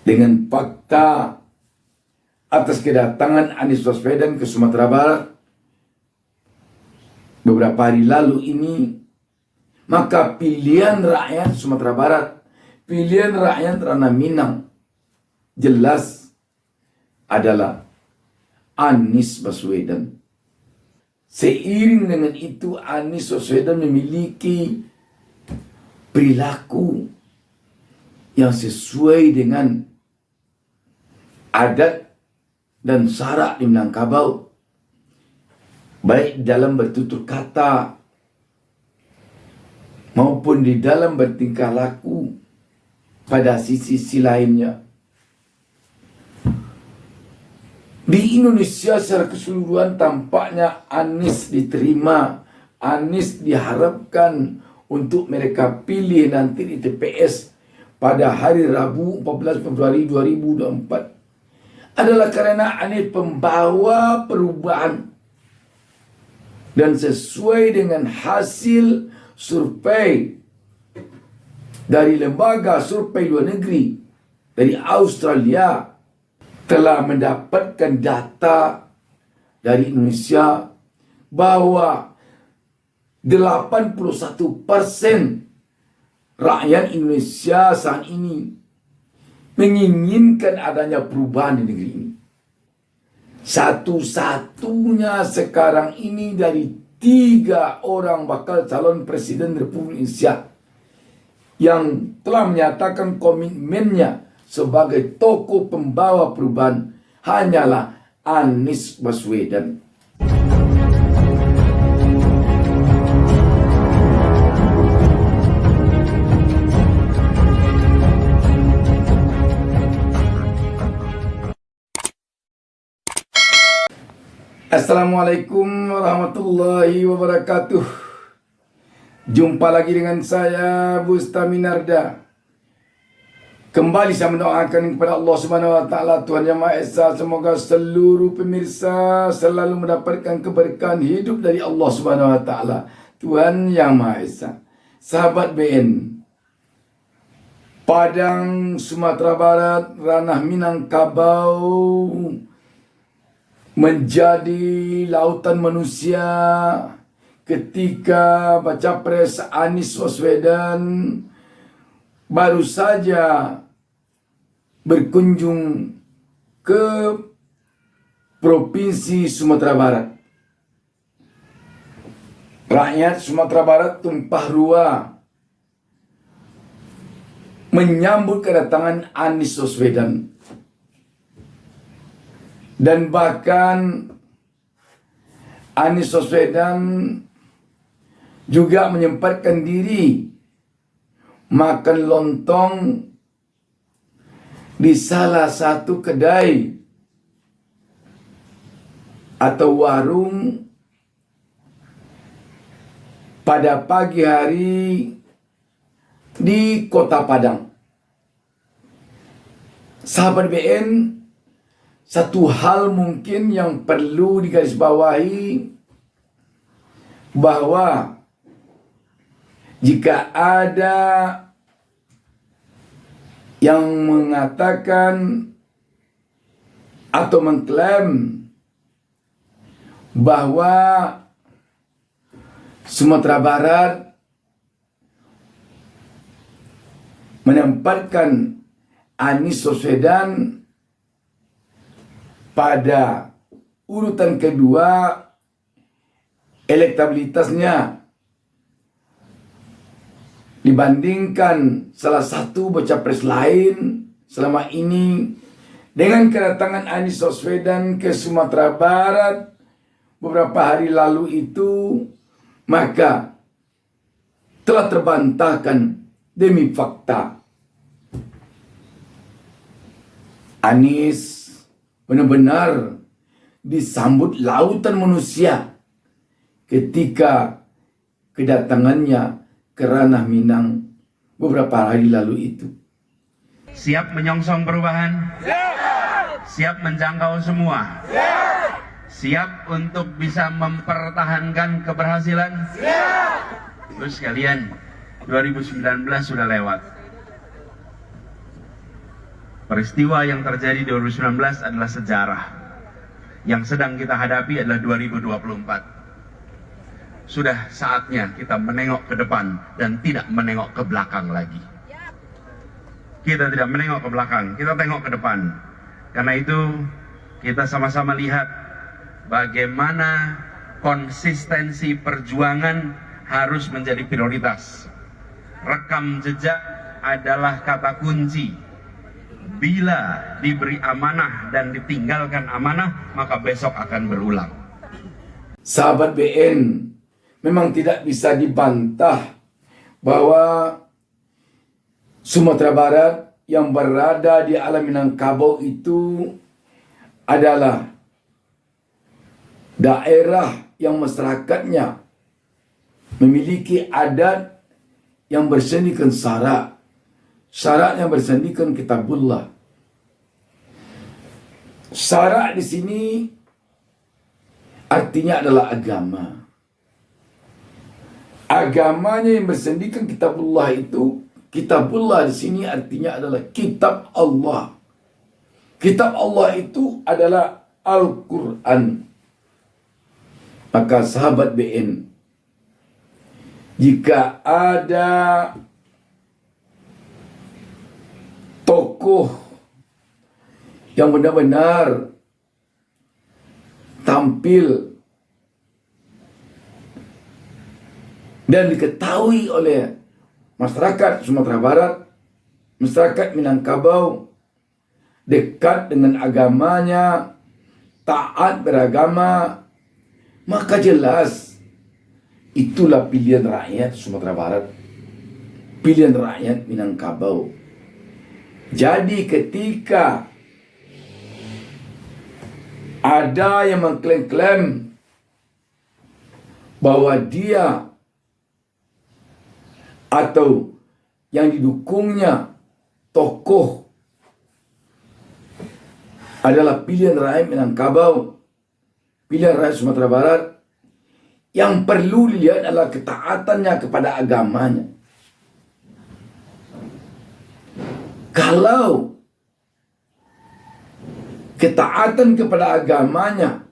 dengan fakta atas kedatangan Anies Baswedan ke Sumatera Barat beberapa hari lalu ini, maka pilihan rakyat Sumatera Barat, pilihan rakyat Ranah Minang jelas adalah Anies Baswedan. Seiring dengan itu, Anies Baswedan memiliki perilaku yang sesuai dengan adat dan syarak di Minangkabau, baik dalam bertutur kata maupun di dalam bertingkah laku pada sisi lainnya. Di Indonesia secara keseluruhan tampaknya Anies diterima, Anies diharapkan untuk mereka pilih nanti di TPS pada hari Rabu 14 Februari 2024 adalah karena Anies pembawa perubahan. Dan sesuai dengan hasil survei dari lembaga survei luar negeri dari Australia, telah mendapatkan data dari Indonesia bahwa 81% rakyat Indonesia saat ini menginginkan adanya perubahan di negeri ini. Satu-satunya sekarang ini dari 3 orang bakal calon presiden Republik Indonesia yang telah menyatakan komitmennya sebagai tokoh pembawa perubahan hanyalah Anies Baswedan. Assalamualaikum warahmatullahi wabarakatuh. Jumpa lagi dengan saya, Bustami Narda. Kembali saya mendoakan kepada Allah Subhanahu wa taala, Tuhan Yang Maha Esa, semoga seluruh pemirsa selalu mendapatkan keberkahan hidup dari Allah Subhanahu wa taala, Tuhan Yang Maha Esa. Sahabat BN, Padang, Sumatera Barat, Ranah Minangkabau menjadi lautan manusia ketika baca pres Anies Baswedan baru saja berkunjung ke Provinsi Sumatera Barat. Rakyat Sumatera Barat tumpah ruah menyambut kedatangan Anies Baswedan. Dan bahkan Anies Baswedan juga menyempatkan diri makan lontong di salah satu kedai atau warung pada pagi hari di Kota Padang. Sahabat BN, satu hal mungkin yang perlu digarisbawahi bahwa jika ada yang mengatakan atau mengklaim bahwa Sumatera Barat menempatkan Anies Baswedan pada urutan kedua elektabilitasnya dibandingkan salah satu baca pres lain selama ini, dengan kedatangan Anies Baswedan ke Sumatera Barat beberapa hari lalu itu, maka telah terbantahkan demi fakta. Anies benar-benar disambut lautan manusia ketika kedatangannya ke Ranah Minang beberapa hari lalu itu. Siap menyongsong perubahan? Siap menjangkau semua? Siap untuk bisa mempertahankan keberhasilan? Terus sekalian, 2019 sudah lewat. Peristiwa yang terjadi di 2019 adalah sejarah. Yang sedang kita hadapi adalah 2024. Sudah saatnya kita menengok ke depan dan tidak menengok ke belakang lagi. Kita tidak menengok ke belakang, kita tengok ke depan. Karena itu kita sama-sama lihat bagaimana konsistensi perjuangan harus menjadi prioritas. Rekam jejak adalah kata kunci. Bila diberi amanah dan ditinggalkan amanah, maka besok akan berulang. Sahabat BN, memang tidak bisa dibantah bahwa Sumatera Barat yang berada di alam Minangkabau itu adalah daerah yang masyarakatnya memiliki adat yang bersendikan syarak. Syarak yang bersendikan kitabullah. Syarak di sini artinya adalah agama. Agamanya yang bersendikan kitabullah itu, kitabullah di sini artinya adalah kitab Allah. Kitab Allah itu adalah Al-Quran. Maka sahabat BN, jika ada tokoh yang benar-benar tampil dan diketahui oleh masyarakat Sumatera Barat, masyarakat Minangkabau, dekat dengan agamanya, taat beragama, maka jelas itulah pilihan rakyat Sumatera Barat, pilihan rakyat Minangkabau. Jadi ketika ada yang mengklaim-klaim bahwa dia atau yang didukungnya tokoh adalah pilihan rakyat Minangkabau, pilihan rakyat Sumatera Barat, yang perlu dilihat adalah ketaatannya kepada agamanya. Kalau ketaatan kepada agamanya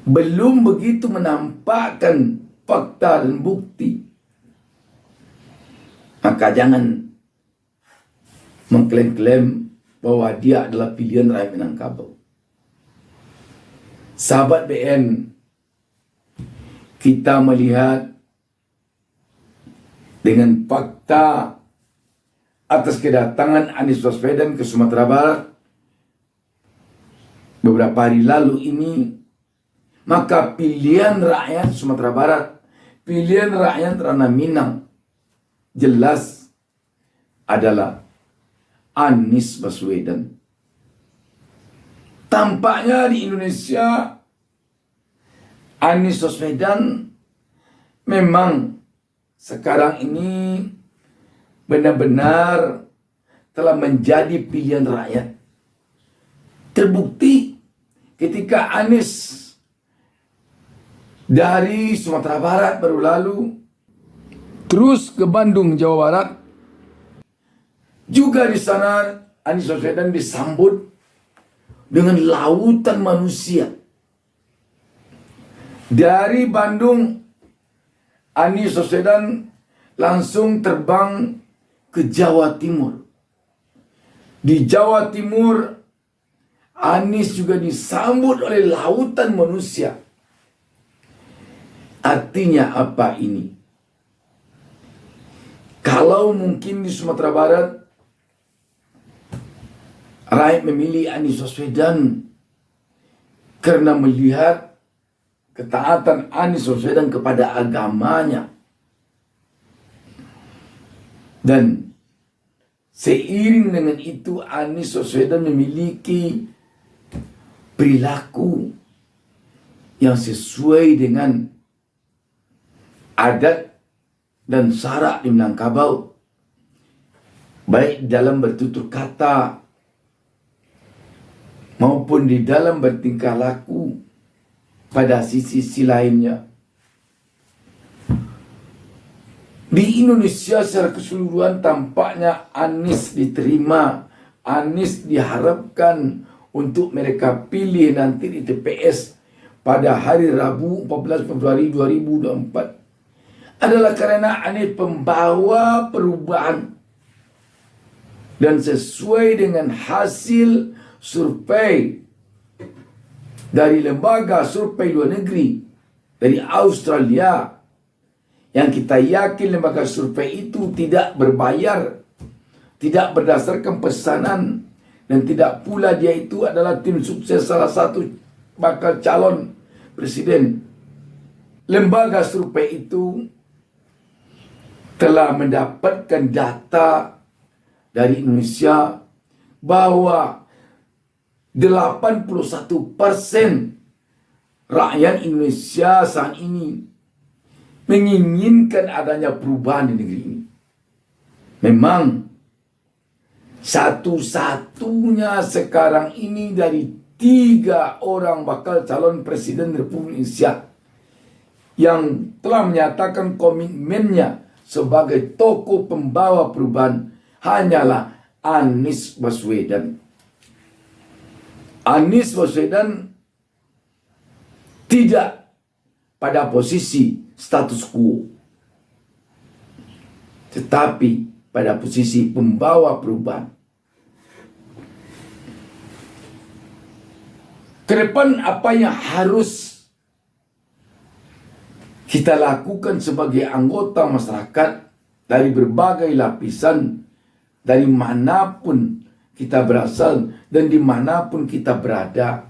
belum begitu menampakkan fakta dan bukti, maka jangan mengklaim-klaim bahwa dia adalah pilihan rakyat Minangkabau. Sahabat BN, kita melihat dengan fakta atas kedatangan Anies Baswedan ke Sumatera Barat beberapa hari lalu ini, maka pilihan rakyat Sumatera Barat, pilihan rakyat Ranah Minang jelas adalah Anies Baswedan. Tampaknya di Indonesia Anies Baswedan memang sekarang ini benar-benar telah menjadi pilihan rakyat. Terbukti ketika Anies dari Sumatera Barat baru lalu terus ke Bandung, Jawa Barat, juga di sana Anies Baswedan disambut dengan lautan manusia. Dari Bandung, Anies Baswedan langsung terbang ke Jawa Timur. Di Jawa Timur, Anies juga disambut oleh lautan manusia. Artinya apa ini? Kalau mungkin di Sumatera Barat rakyat memilih Anies Baswedan karena melihat ketaatan Anies Baswedan kepada agamanya, dan seiring dengan itu Anies Baswedan memiliki perilaku yang sesuai dengan adat dan syarak di Minangkabau, baik dalam bertutur kata maupun di dalam bertingkah laku pada sisi-sisi lainnya. Di Indonesia secara keseluruhan tampaknya Anies diterima. Anies diharapkan untuk mereka pilih nanti di TPS pada hari Rabu 14 Februari 2024 adalah karena Anies pembawa perubahan. Dan sesuai dengan hasil survei dari lembaga survei luar negeri dari Australia, yang kita yakin lembaga survei itu tidak berbayar, tidak berdasarkan pesanan, dan tidak pula dia itu adalah tim sukses salah satu bakal calon presiden. Lembaga survei itu telah mendapatkan data dari Indonesia bahwa 81% rakyat Indonesia saat ini menginginkan adanya perubahan di negeri ini. Memang satu-satunya sekarang ini dari 3 orang bakal calon presiden Republik Indonesia yang telah menyatakan komitmennya sebagai tokoh pembawa perubahan hanyalah Anies Baswedan. Anies Baswedan tidak pada posisi status quo, tetapi pada posisi pembawa perubahan. Ke depan apa yang harus kita lakukan sebagai anggota masyarakat dari berbagai lapisan, dari manapun kita berasal dan dimanapun kita berada,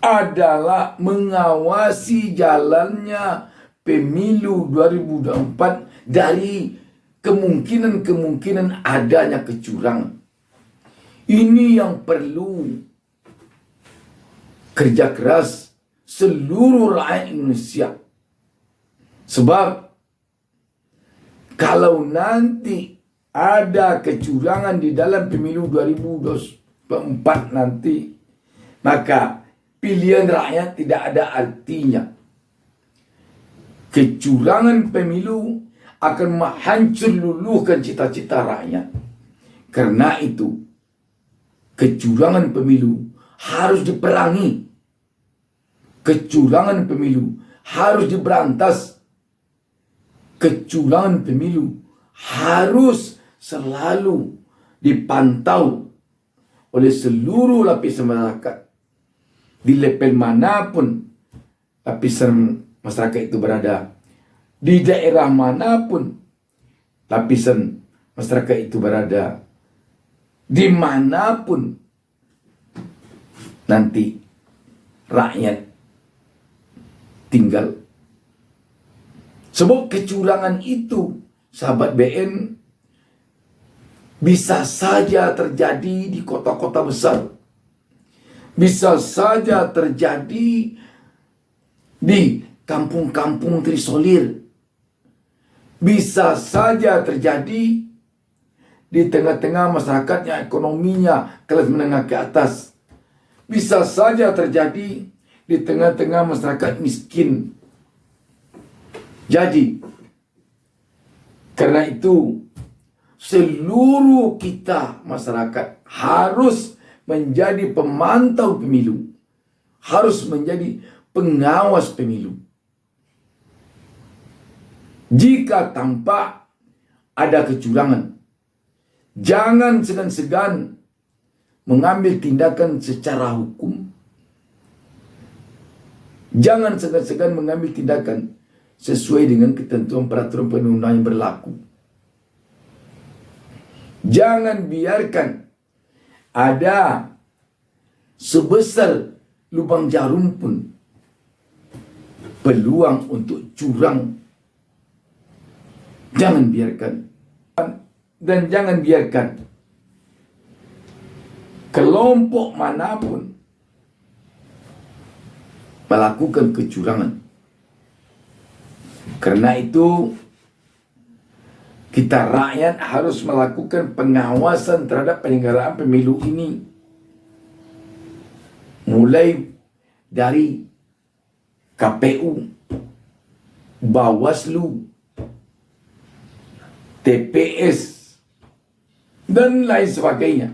adalah mengawasi jalannya pemilu 2024 dari kemungkinan-kemungkinan adanya kecurangan. Ini yang perlu kerja keras seluruh rakyat Indonesia. Sebab kalau nanti ada kecurangan di dalam pemilu 2024 nanti, maka pilihan rakyat tidak ada artinya. Kecurangan pemilu akan menghancur luluhkan cita-cita rakyat. Karena itu, kecurangan pemilu harus diperangi. Kecurangan pemilu harus diberantas. Kecurangan pemilu harus selalu dipantau oleh seluruh lapisan masyarakat. Di level manapun lapisan masyarakat itu berada, di daerah manapun lapisan masyarakat itu berada, dimanapun nanti rakyat tinggal. Sebab kecurangan itu, sahabat BN, bisa saja terjadi di kota-kota besar. Bisa saja terjadi di kampung-kampung terisolir. Bisa saja terjadi di tengah-tengah masyarakat yang ekonominya kelas menengah ke atas. Bisa saja terjadi di tengah-tengah masyarakat miskin. Jadi, karena itu, seluruh kita masyarakat harus menjadi pemantau pemilu, harus menjadi pengawas pemilu. Jika tampak ada kecurangan, jangan segan-segan mengambil tindakan secara hukum. Jangan segan-segan mengambil tindakan sesuai dengan ketentuan peraturan perundang-undangan yang berlaku. Jangan biarkan ada sebesar lubang jarum pun peluang untuk curang. Jangan biarkan. Dan jangan biarkan kelompok manapun melakukan kecurangan. Karena itu, kita rakyat harus melakukan pengawasan terhadap penyelenggaraan pemilu ini. Mulai dari KPU, Bawaslu, TPS, dan lain sebagainya.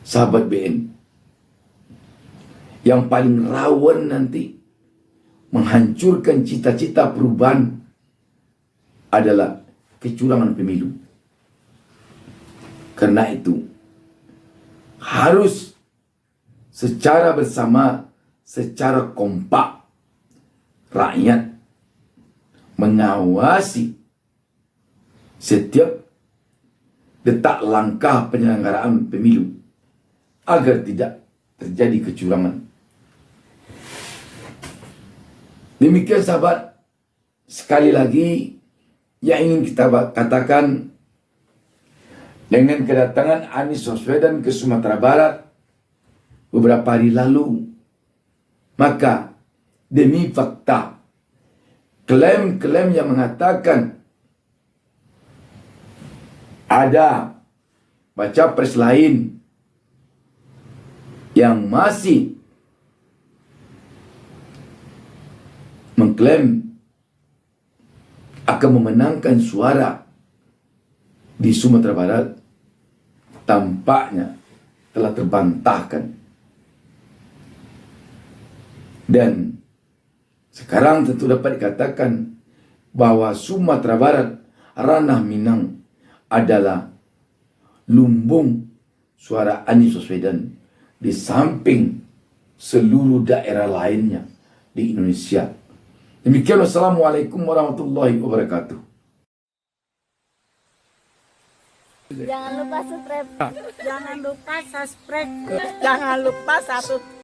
Sahabat BN, yang paling rawan nanti menghancurkan cita-cita perubahan adalah kecurangan pemilu. Karena itu harus secara bersama, secara kompak, rakyat mengawasi setiap detak langkah penyelenggaraan pemilu agar tidak terjadi kecurangan. Demikian sahabat, sekali lagi yang ingin kita katakan, dengan kedatangan Anies Baswedan ke Sumatera Barat beberapa hari lalu, maka demi fakta, klaim-klaim yang mengatakan ada baca pres lain yang masih mengklaim akan memenangkan suara di Sumatera Barat, tampaknya telah terbantahkan. Dan sekarang tentu dapat dikatakan bahwa Sumatera Barat, ranah Minang, adalah lumbung suara Anies Baswedan di samping seluruh daerah lainnya di Indonesia. Demikian, wassalamualaikum warahmatullahi wabarakatuh. Jangan lupa subscribe. Jangan lupa subscribe. Jangan lupa satu